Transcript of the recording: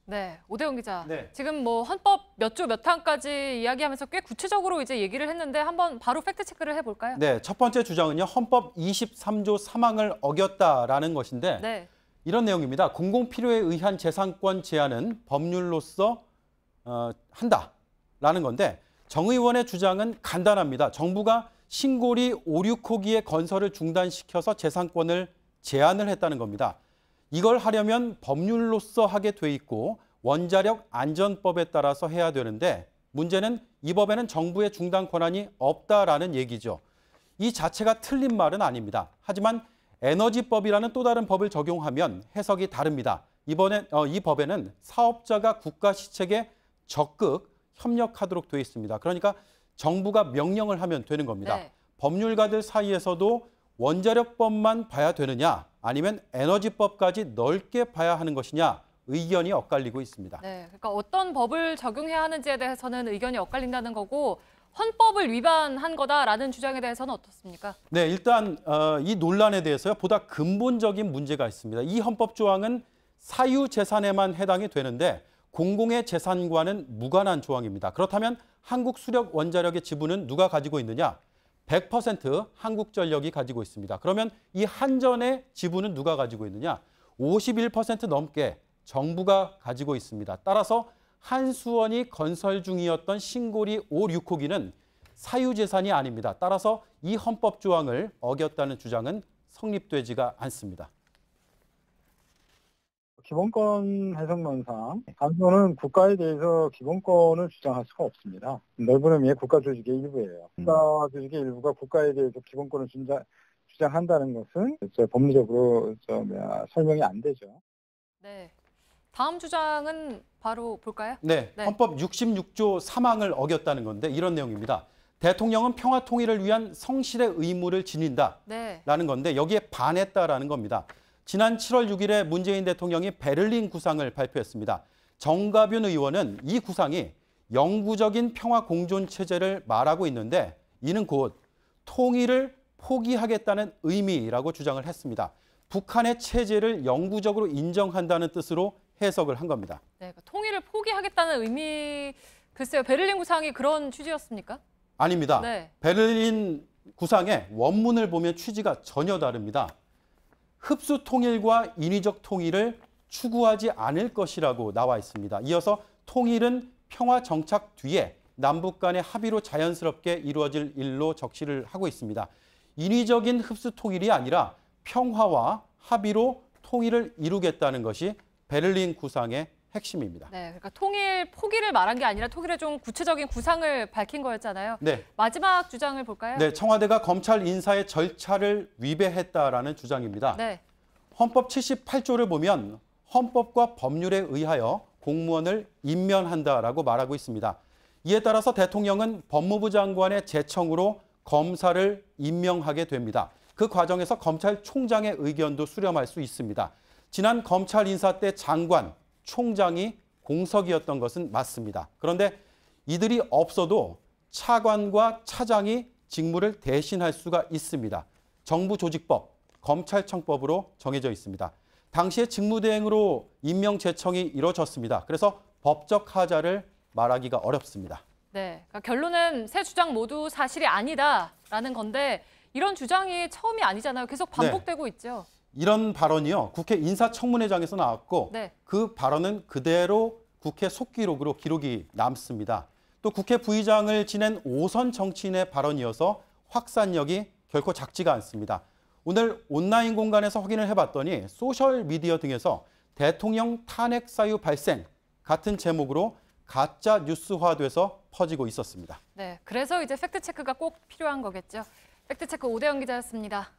네, 오대영 기자. 네. 지금 뭐 헌법 몇 조 몇 항까지 이야기하면서 꽤 구체적으로 이제 얘기를 했는데 한번 바로 팩트 체크를 해볼까요? 네, 첫 번째 주장은요. 헌법 23조 3항을 어겼다라는 것인데 네. 이런 내용입니다. 공공필요에 의한 재산권 제한은 법률로서 한다라는 건데 정 의원의 주장은 간단합니다. 정부가 신고리 5, 6호기의 건설을 중단시켜서 재산권을 제한을 했다는 겁니다. 이걸 하려면 법률로서 하게 돼 있고 원자력 안전법에 따라서 해야 되는데 문제는 이 법에는 정부의 중단 권한이 없다라는 얘기죠. 이 자체가 틀린 말은 아닙니다. 하지만 에너지법이라는 또 다른 법을 적용하면 해석이 다릅니다. 이 법에는 사업자가 국가 시책에 적극 협력하도록 되어 있습니다. 그러니까 정부가 명령을 하면 되는 겁니다. 네. 법률가들 사이에서도 원자력법만 봐야 되느냐 아니면 에너지법까지 넓게 봐야 하는 것이냐 의견이 엇갈리고 있습니다. 네, 그러니까 어떤 법을 적용해야 하는지에 대해서는 의견이 엇갈린다는 거고 헌법을 위반한 거다라는 주장에 대해서는 어떻습니까? 네, 일단 이 논란에 대해서요 보다 근본적인 문제가 있습니다. 이 헌법 조항은 사유재산에만 해당이 되는데 공공의 재산과는 무관한 조항입니다. 그렇다면 한국수력원자력의 지분은 누가 가지고 있느냐? 100% 한국전력이 가지고 있습니다. 그러면 이 한전의 지분은 누가 가지고 있느냐? 51% 넘게 정부가 가지고 있습니다. 따라서 한수원이 건설 중이었던 신고리 5, 6호기는 사유재산이 아닙니다. 따라서 이 헌법 조항을 어겼다는 주장은 성립되지가 않습니다. 기본권 해석론상 한전은 국가에 대해서 기본권을 주장할 수가 없습니다. 넓은 의미의 국가 조직의 일부예요. 국가 조직의 일부가 국가에 대해서 기본권을 주장한다는 것은 법리적으로 설명이 안 되죠. 네. 다음 주장은 바로 볼까요? 네, 네. 헌법 66조 3항을 어겼다는 건데 이런 내용입니다. 대통령은 평화 통일을 위한 성실의 의무를 지닌다라는 네. 건데 여기에 반했다라는 겁니다. 지난 7월 6일에 문재인 대통령이 베를린 구상을 발표했습니다. 정가윤 의원은 이 구상이 영구적인 평화 공존 체제를 말하고 있는데 이는 곧 통일을 포기하겠다는 의미라고 주장을 했습니다. 북한의 체제를 영구적으로 인정한다는 뜻으로 해석을 한 겁니다. 네, 그러니까 통일을 포기하겠다는 의미, 글쎄요, 베를린 구상이 그런 취지였습니까? 아닙니다. 네. 베를린 구상의 원문을 보면 취지가 전혀 다릅니다. 흡수 통일과 인위적 통일을 추구하지 않을 것이라고 나와 있습니다. 이어서 통일은 평화 정착 뒤에 남북 간의 합의로 자연스럽게 이루어질 일로 적시를 하고 있습니다. 인위적인 흡수 통일이 아니라 평화와 합의로 통일을 이루겠다는 것이 베를린 구상의 핵심입니다. 네, 그러니까 통일 포기를 말한 게 아니라 통일의 좀 구체적인 구상을 밝힌 거였잖아요. 네. 마지막 주장을 볼까요? 네, 청와대가 검찰 인사의 절차를 위배했다라는 주장입니다. 네. 헌법 78조를 보면 헌법과 법률에 의하여 공무원을 임면한다라고 말하고 있습니다. 이에 따라서 대통령은 법무부 장관의 제청으로 검사를 임명하게 됩니다. 그 과정에서 검찰총장의 의견도 수렴할 수 있습니다. 지난 검찰 인사 때 장관, 총장이 공석이었던 것은 맞습니다. 그런데 이들이 없어도 차관과 차장이 직무를 대신할 수가 있습니다. 정부조직법, 검찰청법으로 정해져 있습니다. 당시에 직무대행으로 임명 제청이 이루어졌습니다. 그래서 법적 하자를 말하기가 어렵습니다. 네, 그러니까 결론은 세 주장 모두 사실이 아니다라는 건데 이런 주장이 처음이 아니잖아요. 계속 반복되고 있죠. 이런 발언이요. 국회 인사청문회장에서 나왔고 네. 그 발언은 그대로 국회 속기록으로 기록이 남습니다. 또 국회 부의장을 지낸 5선 정치인의 발언이어서 확산력이 결코 작지가 않습니다. 오늘 온라인 공간에서 확인을 해봤더니 소셜미디어 등에서 대통령 탄핵 사유 발생 같은 제목으로 가짜 뉴스화돼서 퍼지고 있었습니다. 네, 그래서 이제 팩트체크가 꼭 필요한 거겠죠. 팩트체크 오대영 기자였습니다.